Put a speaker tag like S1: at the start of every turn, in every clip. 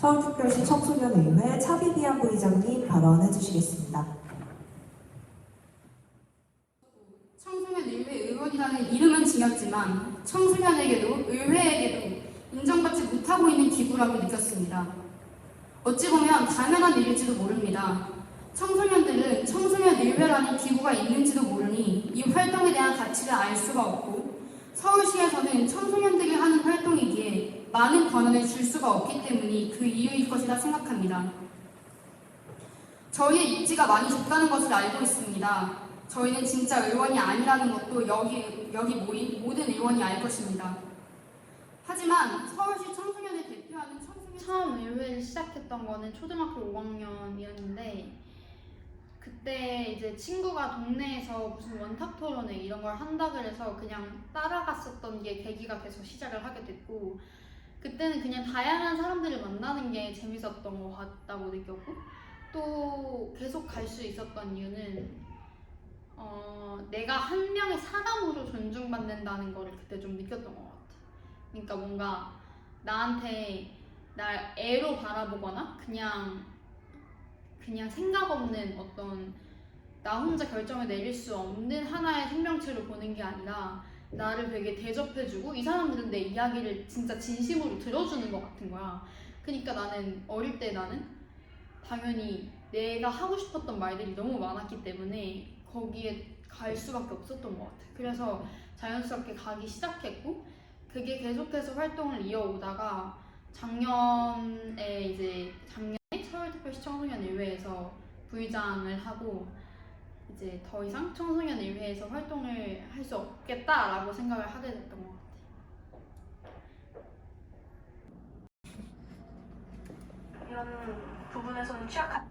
S1: 서울특별시 청소년의회 차비비안 부의장님 발언해 주시겠습니다.
S2: 청소년의회 의원이라는 이름은 지녔지만 청소년에게도 의회에게도 인정받지 못하고 있는 기구라고 느꼈습니다. 어찌 보면 당연한 일일지도 모릅니다. 청소년들은 청소년의회라는 기구가 있는지도 모르니 이 활동에 대한 가치를 알 수가 없고 서울시에서는 청소년들이 하는 활동이기에 많은 권한을 줄 수가 없기 때문이 그 이유일 것이라 생각합니다. 저희의 입지가 많이 좁다는 것을 알고 있습니다. 저희는 진짜 의원이 아니라는 것도 여기 모인 모든 의원이 알 것입니다. 하지만 서울시 청소년을 대표하는 청소년
S3: 처음 의회를 시작했던 거는 초등학교 5학년이었는데 그때 이제 친구가 동네에서 무슨 원탁 토론회 이런 걸 한다 그래서 그냥 따라갔었던 게 계기가 돼서 시작을 하게 됐고 그때는 그냥 다양한 사람들을 만나는 게 재밌었던 것 같다고 느꼈고 또 계속 갈 수 있었던 이유는 내가 한 명의 사람으로 존중받는다는 거를 그때 좀 느꼈던 것 같아. 그러니까 뭔가 나한테 날 애로 바라보거나 그냥 생각 없는 어떤 나 혼자 결정을 내릴 수 없는 하나의 생명체로 보는 게 아니라 나를 되게 대접해주고 이 사람들은 내 이야기를 진짜 진심으로 들어주는 것 같은 거야. 그러니까 나는 어릴 때 나는 당연히 내가 하고 싶었던 말들이 너무 많았기 때문에 거기에 갈 수밖에 없었던 것 같아. 그래서 자연스럽게 가기 시작했고 그게 계속해서 활동을 이어오다가 작년에 서울특별시 청소년의회에서 부의장을 하고 이제 더 이상 청소년의회에서 활동을 할 수 없겠다라고 생각을 하게 됐던 것 같아.
S4: 이런 부분에서는 취약한.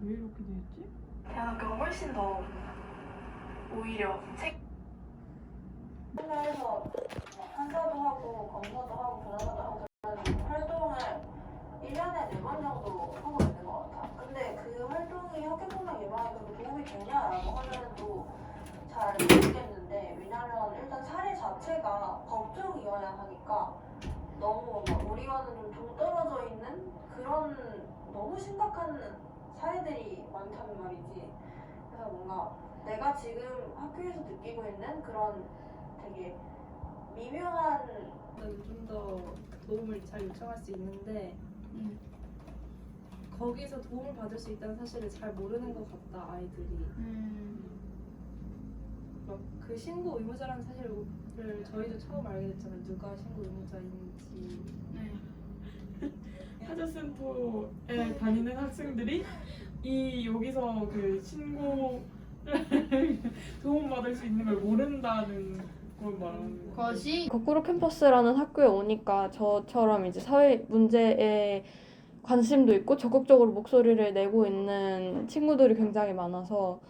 S5: 왜 이렇게 됐지?
S4: 대안학교가 훨씬 더 오히려
S6: 해서 한사도 하고 검사도 하고 변호사도 하고 그런 활동을 1년에 4번 정도 하고 있는 것 같아. 근데 그 활동이 학교폭력 예방에 도움이 되냐라고 하면 잘 모르겠는데 왜냐면 일단 사례 자체가 법정이어야 하니까 너무 우리와는 좀 동떨어져 있는 그런 너무 심각한 사례들이 많다는 말이지. 그래서 뭔가 내가 지금 학교에서 느끼고 있는 그런 되게 미묘한
S5: 좀 더 도움을 잘 요청할 수 있는데 거기서 도움을 받을 수 있다는 사실을 잘 모르는 것 같다 아이들이. 막 그 신고 의무자라는 사실을 저희도 처음 알게 됐잖아요. 누가 신고 의무자인지.
S7: 하자센터에 다니는 학생들이 여기서 그 신고를 도움받을 수 있는 걸 모른다는 걸 말하는
S3: 것이
S8: 거꾸로 캠퍼스라는 학교에 오니까 저처럼 이제 사회 문제에 관심도 있고 적극적으로 목소리를 내고 있는 친구들이 굉장히 많아서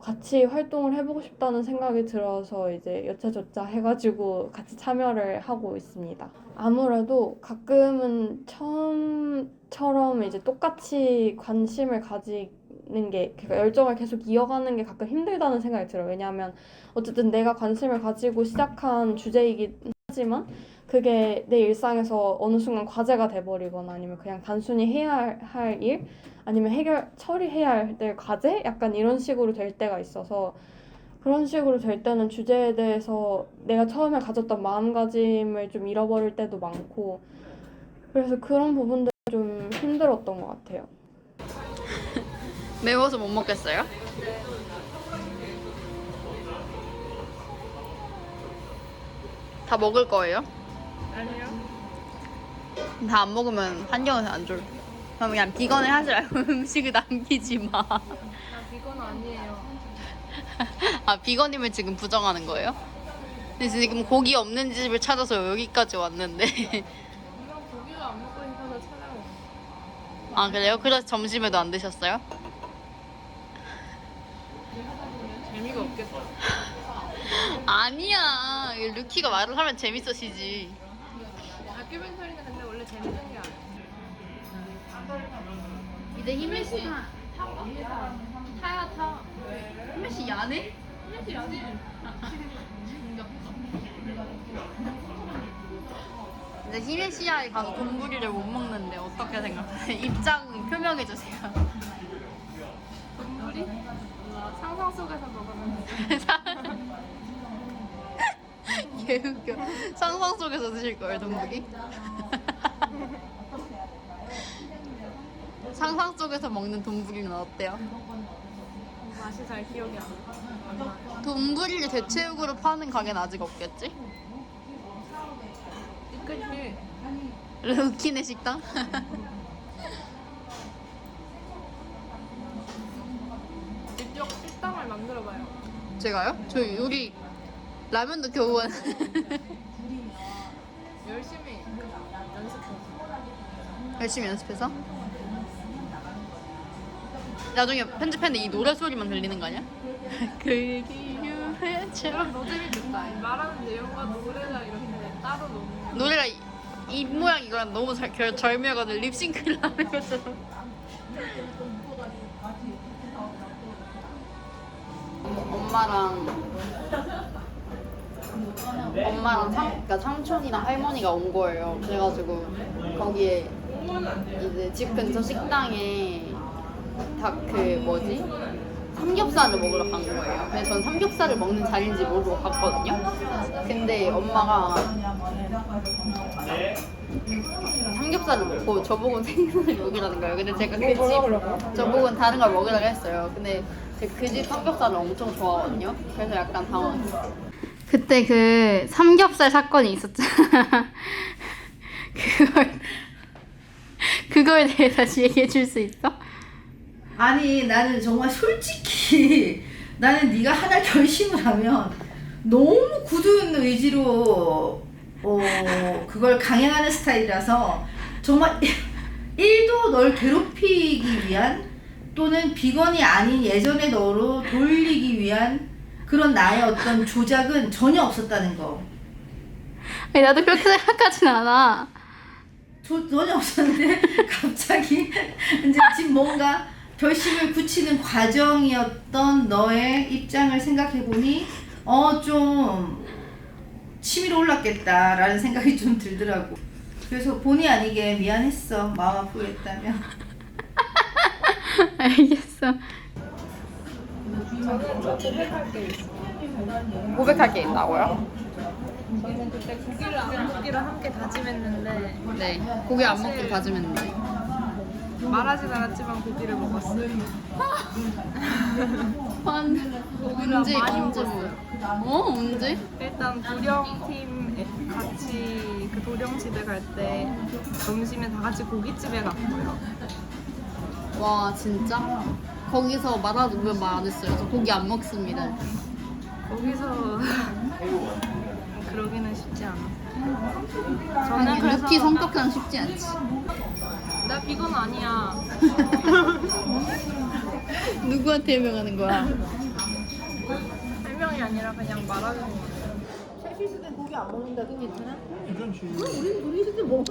S8: 같이 활동을 해보고 싶다는 생각이 들어서 이제 여차저차 해가지고 같이 참여를 하고 있습니다. 아무래도 가끔은 처음처럼 이제 똑같이 관심을 가지는 게 그러니까 열정을 계속 이어가는 게 가끔 힘들다는 생각이 들어요. 왜냐하면 어쨌든 내가 관심을 가지고 시작한 주제이긴 하지만 그게 내 일상에서 어느 순간 과제가 돼버리거나 아니면 그냥 단순히 해야 할 일 아니면 처리해야 될 과제? 약간 이런 식으로 될 때가 있어서 그런 식으로 될 때는 주제에 대해서 내가 처음에 가졌던 마음가짐을 좀 잃어버릴 때도 많고 그래서 그런 부분들이 좀 힘들었던 것 같아요.
S3: 매워서 못 먹겠어요? 다 먹을 거예요?
S7: 아니요.
S3: 다 안 먹으면 환경에서 안 좋을. 그럼 그냥 비건을 하지 말고 음식을 남기지 마.
S5: 나 비건 아니에요.
S3: 아, 비건임을 지금 부정하는 거예요? 근데 지금 고기 없는 집을 찾아서 여기까지 왔는데.
S5: 이건 고기가 안 먹고 싶어서 찾아왔어.
S3: 아, 그래요? 그래서 점심에도 안 드셨어요?
S5: 재미가 없겠다.
S3: 아니야. 루키가 말을 하면 재밌어지지.
S5: 다큐멘터리는 근데 원래 재밌는 게 아니야.
S3: 이제 힘내시 타야 타. 힘내시 야네? 힘내시 야네. 이제 히레시아에 가서 돈부리를 못 먹는데 어떻게 생각해? 입장 표명해 주세요.
S7: 동물이? 상상 속에서 먹으면
S3: 개웃겨. 상상 속에서 드실 거예요, 돈부리? 상상 속에서 먹는 돈부리는 어때요?
S7: 맛이 잘 기억이 안 나.
S3: 돈부리를 대체육으로 파는 가게는 아직 없겠지?
S7: 그치.
S3: 루키네 식당?
S7: 직접 식당을 만들어봐요.
S3: 제가요? 저 요리 라면도 겨우 한
S7: 열심히 연습해서.
S3: 열심히 연습해서 나중에 편집했는데 이 노래 소리만 들리는 거 아니야? 그 기회처럼
S7: 너 재밌겠다. 말하는 내용과 노래가 이렇게 따로 노는
S3: 노래가 입 모양 이거랑 너무 절묘하거든. 립싱크를 하는 것처럼. 엄마랑 그러니까 삼촌이랑 할머니가 온 거예요. 그래가지고 거기에 이제 집 근처 식당에 삼겹살을 먹으러 간 거예요. 근데 전 삼겹살을 먹는 자리인지 모르고 갔거든요. 근데 엄마가 삼겹살을 먹고 저보고는 생선을 먹이라는 거예요. 근데 제가 그 집 저보고는 다른 걸 먹으라고 했어요. 근데 제가 그 집 삼겹살을 엄청 좋아하거든요. 그래서 약간 당황했어요. 그때 그 삼겹살 사건이 있었잖아. 그거에 대해 다시 얘기해 줄 수 있어?
S9: 아니 나는 정말 솔직히 나는 네가 하나 결심을 하면 너무 굳은 의지로 그걸 강행하는 스타일이라서 정말 1도 널 괴롭히기 위한 또는 비건이 아닌 예전의 너로 돌리기 위한 그런 나의 어떤 조작은 전혀 없었다는 거.
S3: 아니, 나도 그렇게 생각하진 않아.
S9: 전혀 없었는데 갑자기 이제 지금 뭔가 결심을 굳히는 과정이었던 너의 입장을 생각해보니 좀 치밀어 올랐겠다라는 생각이 좀 들더라고. 그래서 본의 아니게 미안했어. 마음 아프게 했다면.
S3: 알겠어.
S7: 저는 저 고백할 게 있어.
S3: 고백할 게 있다고요?
S7: 저는 그때 고기를 안 먹기로 함께 다짐했는데
S3: 네. 고기 안 먹기로 다짐했는데.
S7: 말하진 않았지만 고기를 먹었어요. 고기를 많이 먹었어요.
S3: 언제?
S7: 일단 도령팀 같이 그 도령 집에 갈 때 점심에 다 같이 고깃집에 갔고요.
S3: 와, 진짜? 거기서 말하면 말 안 했어요. 저 고기 안 먹습니다.
S7: 거기서 그러기는 쉽지 않아.
S3: 아니, 루키 성격상 쉽지 않지.
S7: 나 비건 아니야.
S3: 누구한테 해명하는 거야?
S7: 설명이 아니라 그냥 말하는 거.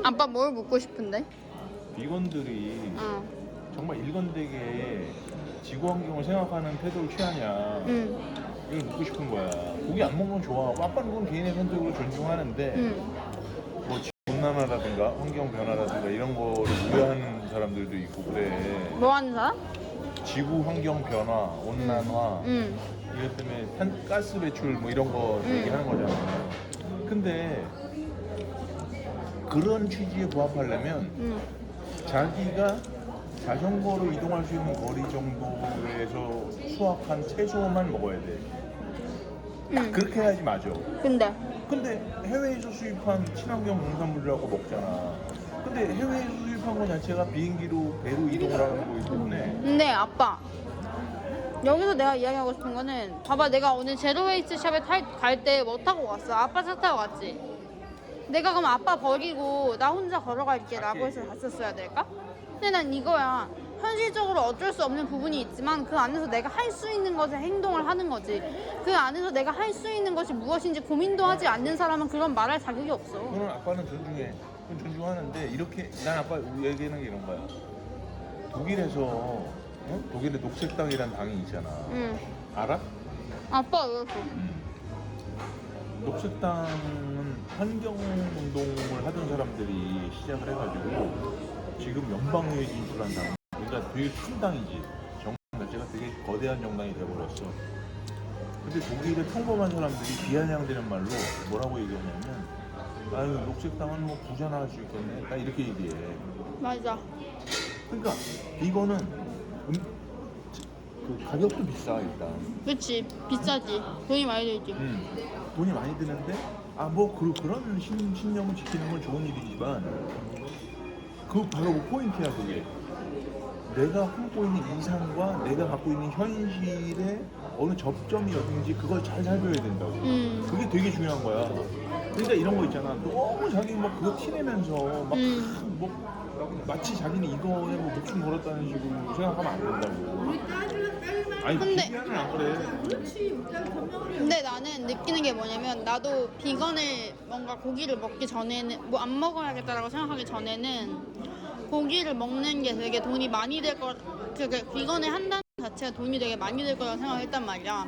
S3: 아빠 뭘 묻고 싶은데?
S10: 비건들이
S3: 어.
S10: 정말 일관되게 지구 환경을 생각하는 태도를 취하냐
S3: 응.
S10: 이걸 묻고 싶은 거야. 고기 안 먹는 건 좋아하고 아빠는 그건 개인의 선택으로 존중하는데
S3: 응.
S10: 뭐 온난화라든가 환경 변화라든가 이런 거를 우려하는 사람들도 있고 그래.
S3: 뭐 하는 사람?
S10: 지구 환경 변화, 온난화
S3: 응.
S10: 이것 때문에 가스 배출 뭐 이런 거 얘기하는 거잖아. 근데 그런 취지에 부합하려면
S3: 응.
S10: 자기가 자전거로 이동할 수 있는 거리 정도에서 수확한 채소만 먹어야 돼. 딱
S3: 응.
S10: 그렇게 해야지 맞아.
S3: 근데
S10: 해외에서 수입한 친환경 농산물이라고 먹잖아. 근데 해외에서 수입한 거 자체가 비행기로 배로 이동을 하는 거기 때문에
S3: 근데 아빠 여기서 내가 이야기하고 싶은 거는 봐봐, 내가 오늘 제로웨이스트 샵에 갈 때 뭐 타고 갔어? 아빠 차 타고 갔지? 내가 그럼 아빠 버리고 나 혼자 걸어갈게 라고 해서 갔었어야 될까? 근데 난 이거야. 현실적으로 어쩔 수 없는 부분이 있지만 그 안에서 내가 할 수 있는 것에 행동을 하는 거지. 그 안에서 내가 할 수 있는 것이 무엇인지 고민도 하지 않는 사람은 그런 말할 자격이 없어.
S10: 그건 아빠는 존중해. 그건 존중하는데 이렇게 난 아빠 얘기하는 게 이런 거야. 독일에서 독일에 녹색당이라는 당이 있잖아.
S3: 응.
S10: 알아?
S3: 아빠 왜 그랬어?
S10: 녹색당은 환경 운동을 하던 사람들이 시작을 해가지고 지금 연방의회 진출한 당, 그러니까 되게 큰 당이지. 정당 자체가 되게 거대한 정당이 돼버렸어. 근데 독일의 평범한 사람들이 비아냥되는 말로 뭐라고 얘기하냐면, 아유 녹색당은 뭐 부자나 할 수 있겠네, 딱 이렇게 얘기해.
S3: 맞아.
S10: 그러니까 이거는 그 가격도 비싸 일단.
S3: 그치. 비싸지. 돈이 많이 들지.
S10: 돈이 많이 드는데 뭐 그런 신념을 지키는 건 좋은 일이지만 그 바로 그 포인트야. 그게 내가 품고 있는 이상과 내가 갖고 있는 현실의 어느 접점이 어딘지 그걸 잘 살펴야 된다고. 그게 되게 중요한 거야. 그러니까 이런 거 있잖아. 너무 자기 막 그거 티내면서 막 뭐 마치 자기는 이거에 뭐 목숨 걸었다는 식으로 생각하면 안 된다고. 아니
S3: 근데-
S10: 비비안은 안 그래.
S3: 근데 나는 느끼는 게 뭐냐면 나도 비건을 뭔가 고기를 먹기 전에는 뭐 안 먹어야겠다라고 생각하기 전에는 고기를 먹는 게 되게 돈이 많이 될 거, 그게 비건을 한다는 자체가 돈이 되게 많이 들 거라고 생각했단 말이야.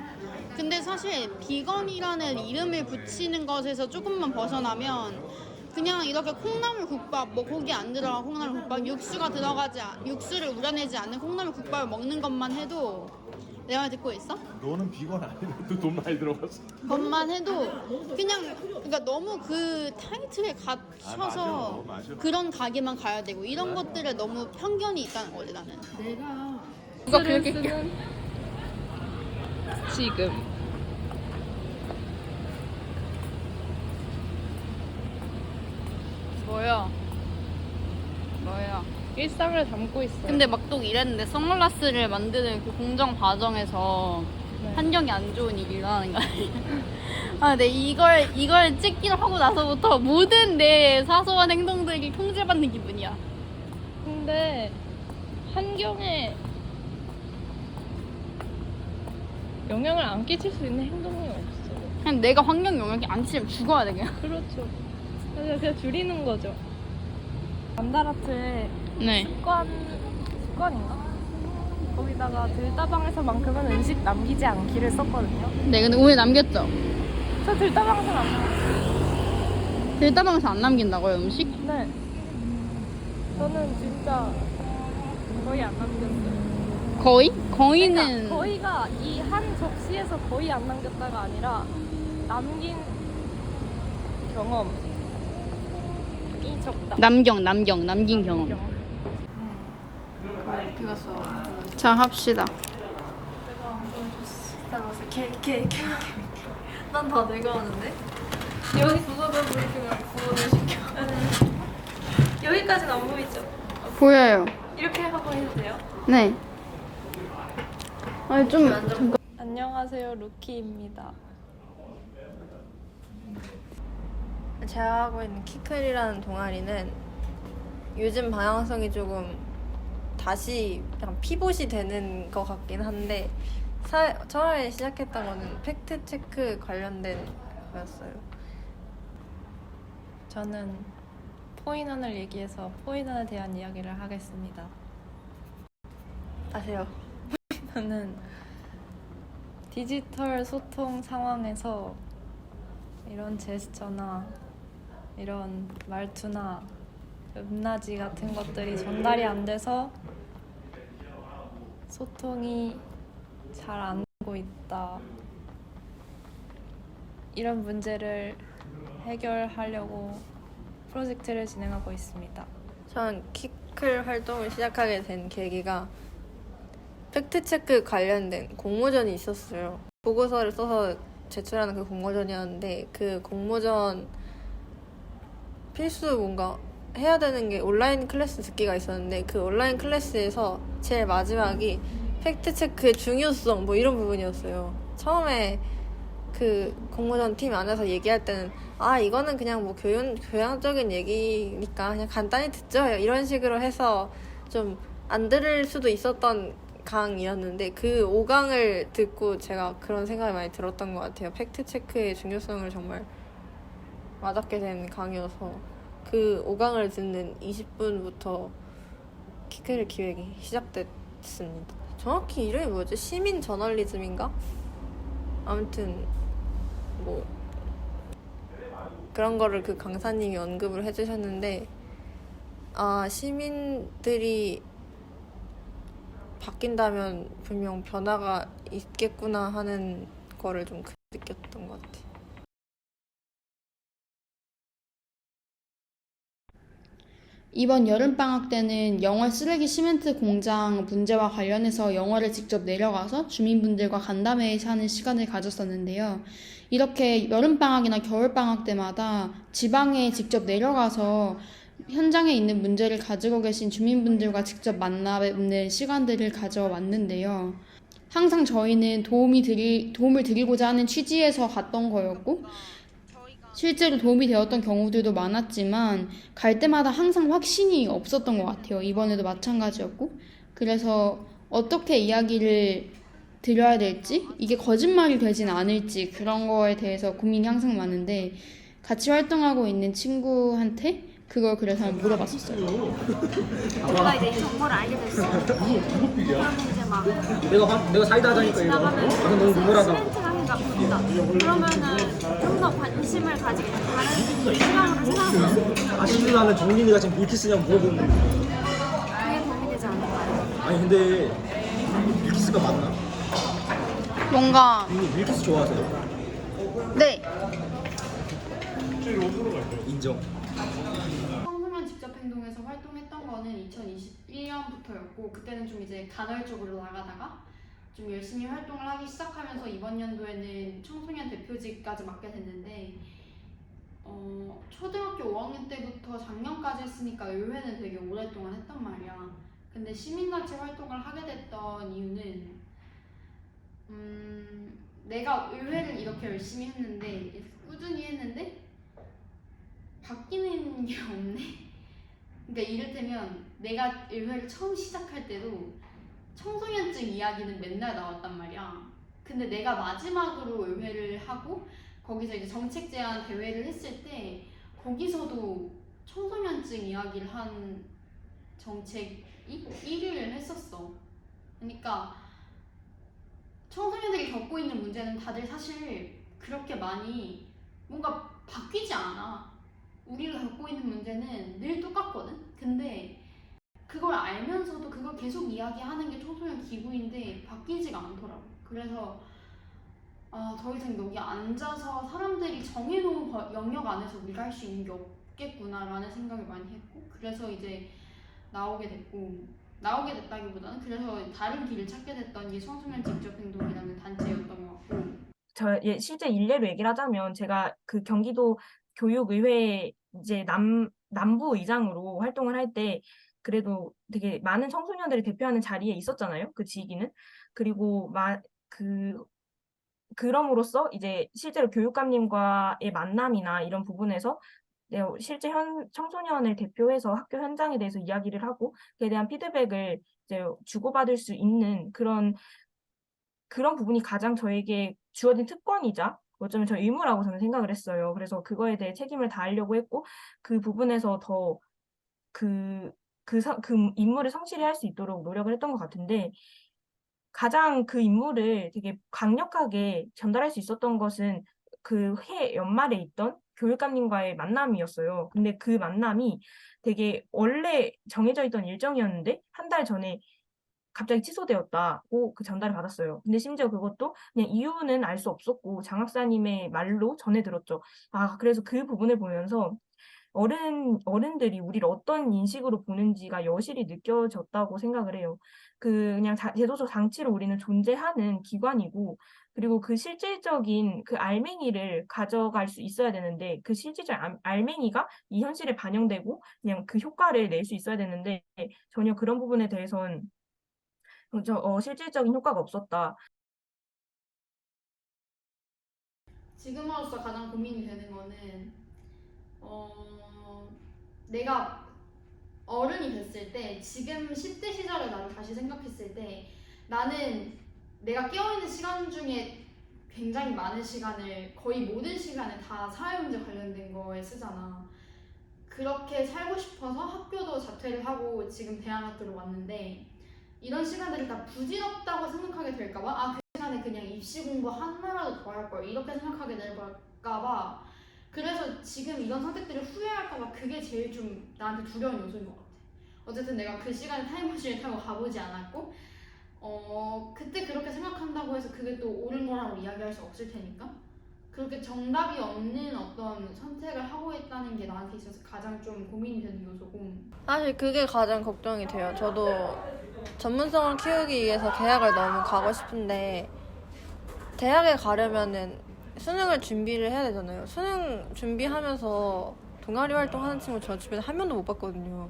S3: 근데 사실 비건이라는 이름을 붙이는 것에서 조금만 벗어나면 그냥 이렇게 콩나물 국밥, 뭐 고기 안 들어간 콩나물 국밥, 육수를 우려내지 않는 콩나물 국밥을 먹는 것만 해도 내 말 듣고 있어?
S10: 너는 비건 아니라도 돈 많이 들어갔어.
S3: 것만 해도 그냥 그러니까 너무 그 타이틀에 갇혀서
S10: 맞아.
S3: 그런 가게만 가야 되고 이런 것들에 너무 편견이 있다는 거지 나는.
S7: 누가 그렇게 지금
S3: 뭐야?
S7: 일상을 담고 있어요.
S3: 근데 막 또 이랬는데 선글라스를 만드는 그 공정 과정에서 환경이 안 좋은 일이 일어나는 거 아니야? 근데 이걸 찍기를 하고 나서부터 모든 내 사소한 행동들이 통제받는 기분이야.
S7: 근데 환경에 영향을 안 끼칠 수 있는 행동이 없어.
S3: 그냥 내가 환경 영향이 안 치면 죽어야 돼 그냥.
S7: 그렇죠. 그냥 줄이는 거죠. 남다라트의
S3: 네.
S7: 습관인가? 거기다가 들다방에서만큼은 음식 남기지 않기를 썼거든요.
S3: 네, 근데 오늘 남겼죠?
S7: 저 들다방에서 안 남겼어요.
S3: 들다방에서 안 남긴다고요, 음식?
S7: 네. 저는 진짜 거의 안 남겼어요.
S3: 거의? 거의는
S7: 그러니까 거의가 이 한 접시에서 거의 안 남겼다가 아니라 남긴 경험이 적다.
S3: 남긴 경험. 자, 합시다.
S5: 난 다 내가 하는데?
S7: 여기 부서져 브리핑을 구원을 시켜.
S5: 여기까지는 안 보이죠?
S3: 보여요.
S5: 이렇게 하고 해도 돼요?
S3: 네. 아니 좀
S7: 안녕하세요, 루키입니다.
S11: 제가 하고 있는 키클이라는 동아리는 요즘 방향성이 조금 다시 그냥 피봇이 되는 것 같긴 한데 처음에 시작했던 거는 팩트체크 관련된 거였어요.
S7: 저는 포인원을 얘기해서 포인원에 대한 이야기를 하겠습니다.
S11: 아세요?
S7: 포인원은 디지털 소통 상황에서 이런 제스처나 이런 말투나 음란지 같은 것들이 전달이 안 돼서 소통이 잘 안 되고 있다. 이런 문제를 해결하려고 프로젝트를 진행하고 있습니다.
S11: 전 키클 활동을 시작하게 된 계기가 팩트체크 관련된 공모전이 있었어요. 보고서를 써서 제출하는 그 공모전이었는데 그 공모전 필수 뭔가 해야 되는 게 온라인 클래스 듣기가 있었는데 그 온라인 클래스에서 제일 마지막이 팩트체크의 중요성 뭐 이런 부분이었어요. 처음에 그 공모전 팀 안에서 얘기할 때는 이거는 그냥 뭐 교양적인 얘기니까 그냥 간단히 듣죠 이런 식으로 해서 좀 안 들을 수도 있었던 강이었는데 그 5강을 듣고 제가 그런 생각이 많이 들었던 것 같아요. 팩트체크의 중요성을 정말 와닿게 된 강이어서 그 5강을 듣는 20분부터 키클 기획이 시작됐습니다. 정확히 이름이 뭐였지? 시민 저널리즘인가? 아무튼 뭐 그런 거를 그 강사님이 언급을 해주셨는데 아 시민들이 바뀐다면 분명 변화가 있겠구나 하는 거를 좀 느꼈던 것 같아요.
S2: 이번 여름방학 때는 영월 쓰레기 시멘트 공장 문제와 관련해서 영월에 직접 내려가서 주민분들과 간담회하는 시간을 가졌었는데요. 이렇게 여름방학이나 겨울방학 때마다 지방에 직접 내려가서 현장에 있는 문제를 가지고 계신 주민분들과 직접 만나는 시간들을 가져왔는데요. 항상 저희는 도움을 드리고자 하는 취지에서 갔던 거였고, 실제로 도움이 되었던 경우들도 많았지만 갈 때마다 항상 확신이 없었던 것 같아요. 이번에도 마찬가지였고, 그래서 어떻게 이야기를 드려야 될지, 이게 거짓말이 되진 않을지 그런 거에 대해서 고민이 항상 많은데 같이 활동하고 있는 친구한테 그걸 그래서 한번 물어봤었어요.
S12: 제가 이제 이 정보를 알게 됐어. 그러면 이제 막
S13: 내가 사이다 하자니까
S12: 지나가면
S13: 이거 너무 눈물하다.
S12: 시멘트 가게가 보인다. 그러면은 좀 더 관심을 가지게 돼. 다른 시각으로 생각하면
S13: 아시는 정민이가 지금 밀키스냐고 물어보는 거.
S12: 그게 도움이 되지 않을까요?
S13: 아니 근데 밀키스가 맞나?
S3: 뭔가
S13: 밀키스 좋아하세요?
S3: 네.
S13: 인정.
S2: 청소년 직접행동에서 활동했던 거는 2021년부터였고 그때는 좀 이제 간헐적으로 나가다가 좀 열심히 활동을 하기 시작하면서 이번 연도에는 청소년 대표직까지 맡게 됐는데 초등학교 5학년 때부터 작년까지 했으니까 의회는 되게 오랫동안 했단 말이야. 근데 시민단체 활동을 하게 됐던 이유는 내가 의회를 이렇게 열심히 했는데 꾸준히 했는데 바뀌는 게 없네. 그러니까 이를테면 내가 의회를 처음 시작할 때도 청소년증 이야기는 맨날 나왔단 말이야. 근데 내가 마지막으로 의회를 하고 거기서 이제 정책 제안 대회를 했을 때 거기서도 청소년증 이야기를 한 정책이 1위를 했었어. 그러니까 청소년들이 겪고 있는 문제는 다들 사실 그렇게 많이 뭔가 바뀌지 않아. 우리가 겪고 있는 문제는 늘 똑같거든? 근데 그걸 알면서도 그걸 계속 이야기하는 게 청소년 기부인데 바뀌지가 않더라고. 그래서 더 이상 여기 앉아서 사람들이 정해놓은 영역 안에서 우리가 할 수 있는 게 없겠구나라는 생각을 많이 했고 그래서 이제 나오게 됐다기보다는 그래서 다른 길을 찾게 됐던 게 청소년 직접행동이라는 단체였던 것 같고
S14: 실제 일례로 얘기를 하자면 제가 그 경기도 교육의회 이제 남부 의장으로 활동을 할 때 그래도 되게 많은 청소년들을 대표하는 자리에 있었잖아요. 그 지기는. 그리고 그럼으로써 이제 실제로 교육감님과의 만남이나 이런 부분에서 실제 청소년을 대표해서 학교 현장에 대해서 이야기를 하고 그에 대한 피드백을 이제 주고받을 수 있는 그런 부분이 가장 저에게 주어진 특권이자 어쩌면 저 의무라고 저는 생각을 했어요. 그래서 그거에 대해 책임을 다하려고 했고 그 부분에서 더 그 임무를 성실히 할 수 있도록 노력을 했던 것 같은데 가장 그 임무를 되게 강력하게 전달할 수 있었던 것은 그 해 연말에 있던 교육감님과의 만남이었어요. 근데 그 만남이 되게 원래 정해져 있던 일정이었는데 한 달 전에 갑자기 취소되었다고 그 전달을 받았어요. 근데 심지어 그것도 그냥 이유는 알 수 없었고 장학사님의 말로 전해 들었죠. 그래서 그 부분을 보면서 어른들이 우리를 어떤 인식으로 보는지가 여실히 느껴졌다고 생각을 해요. 그냥 제도적 장치로 우리는 존재하는 기관이고 그리고 그 실질적인 그 알맹이를 가져갈 수 있어야 되는데 그 실질적 알맹이가 이 현실에 반영되고 그냥 그 효과를 낼 수 있어야 되는데 전혀 그런 부분에 대해서는 실질적인 효과가 없었다.
S2: 지금으로서 가장 고민이 되는 거는 내가 어른이 됐을 때 지금 10대 시절의 나를 다시 생각했을 때 나는 내가 깨어있는 시간 중에 굉장히 많은 시간을 거의 모든 시간을 다 사회문제 관련된 거에 쓰잖아. 그렇게 살고 싶어서 학교도 자퇴를 하고 지금 대안학교로 왔는데 이런 시간들이 다 부질없다고 생각하게 될까봐 그 시간에 그냥 입시 공부 하나라도 더 할 걸 이렇게 생각하게 될까봐
S3: 그래서 지금 이런 선택들을 후회할까봐 그게 제일 좀 나한테 두려운 요소인 것 같아. 어쨌든 내가 그 시간에 타임머신을 타고 가보지 않았고 그때 그렇게 생각한다고 해서 그게 또 옳은 거라고 이야기할 수 없을 테니까 그렇게 정답이 없는 어떤 선택을 하고 있다는 게 나한테 있어서 가장 좀 고민이 되는 요소고
S11: 사실 그게 가장 걱정이 돼요. 저도 전문성을 키우기 위해서 대학을 너무 가고 싶은데 대학에 가려면은 수능을 준비를 해야 되잖아요. 수능 준비하면서 동아리 활동하는 친구 저 주변에 한 명도 못 봤거든요.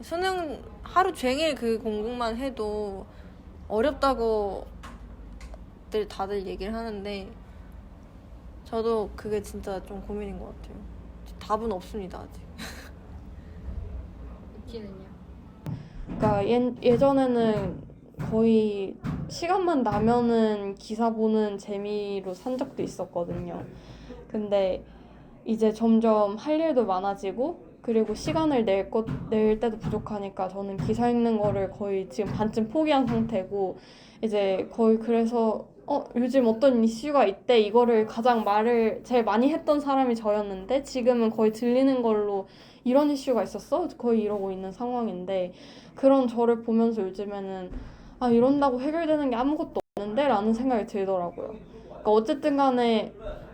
S11: 수능 하루 종일 그 공부만 해도 어렵다고 다들 얘기를 하는데 저도 그게 진짜 좀 고민인 것 같아요. 답은 없습니다 아직.
S3: 웃기는요.
S8: 그러니까 예전에는 거의 시간만 나면은 기사 보는 재미로 산 적도 있었거든요. 근데 이제 점점 할 일도 많아지고 그리고 시간을 낼 때도 부족하니까 저는 기사 읽는 거를 거의 지금 반쯤 포기한 상태고 이제 거의 그래서 요즘 어떤 이슈가 있대 이거를 가장 말을 제일 많이 했던 사람이 저였는데 지금은 거의 들리는 걸로 이런 이슈가 있었어? 거의 이러고 있는 상황인데 그런 저를 보면서 요즘에는 이런다고 해결되는 게 아무것도 없는데? 라는 생각이 들더라고요. 그러니까 어쨌든 간에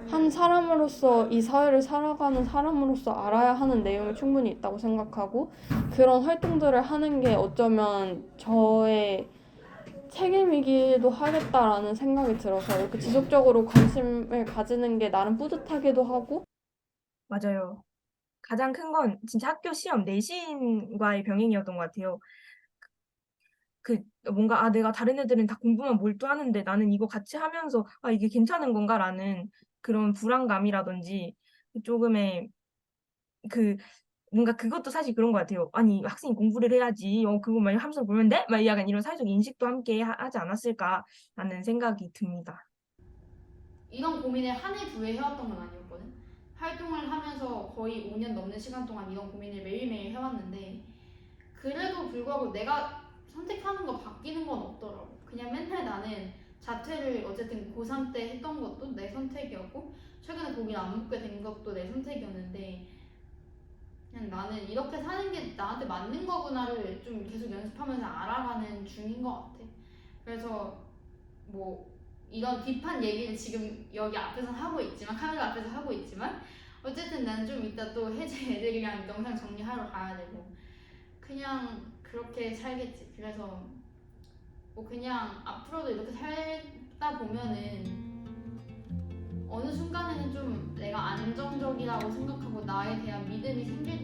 S8: 한 사람으로서 이 사회를 살아가는 사람으로서 알아야 하는 내용이 충분히 있다고 생각하고 그런 활동들을 하는 게 어쩌면 저의 책임이기도 하겠다라는 생각이 들어서 이렇게 지속적으로 관심을 가지는 게 나름 뿌듯하기도 하고
S14: 맞아요. 가장 큰 건 진짜 학교 시험 내신과의 병행이었던 것 같아요. 뭔가 내가 다른 애들은 다 공부만 몰두하는데 나는 이거 같이 하면서 이게 괜찮은 건가라는 그런 불안감이라든지 조금의 뭔가 그것도 사실 그런 것 같아요. 아니 학생이 공부를 해야지 그거만 하면서 보면 돼? 막 약간 이런 사회적 인식도 함께 하지 않았을까라는 생각이 듭니다.
S3: 이런 고민을 한 해, 두 해 해왔던 건 아니었거든. 활동을 하면서 거의 5년 넘는 시간 동안 이런 고민을 매일매일 해왔는데 그래도 불구하고 내가 선택하는 거 바뀌는 건 없더라고. 그냥 맨날 나는 자퇴를 어쨌든 고3 때 했던 것도 내 선택이었고 최근에 거길 안 붙게 된 것도 내 선택이었는데 그냥 나는 이렇게 사는 게 나한테 맞는 거구나를 좀 계속 연습하면서 알아가는 중인 것 같아. 그래서 뭐 이런 딥한 얘기를 지금 여기 앞에서 하고 있지만 카메라 앞에서 하고 있지만 어쨌든 난 좀 이따 또 혜재 애들이랑 영상 정리하러 가야 되고 그냥 그렇게 살겠지. 그래서 뭐 그냥 앞으로도 이렇게 살다 보면은 어느 순간에는 좀 내가 안정적이라고 생각하고 나에 대한 믿음이 생길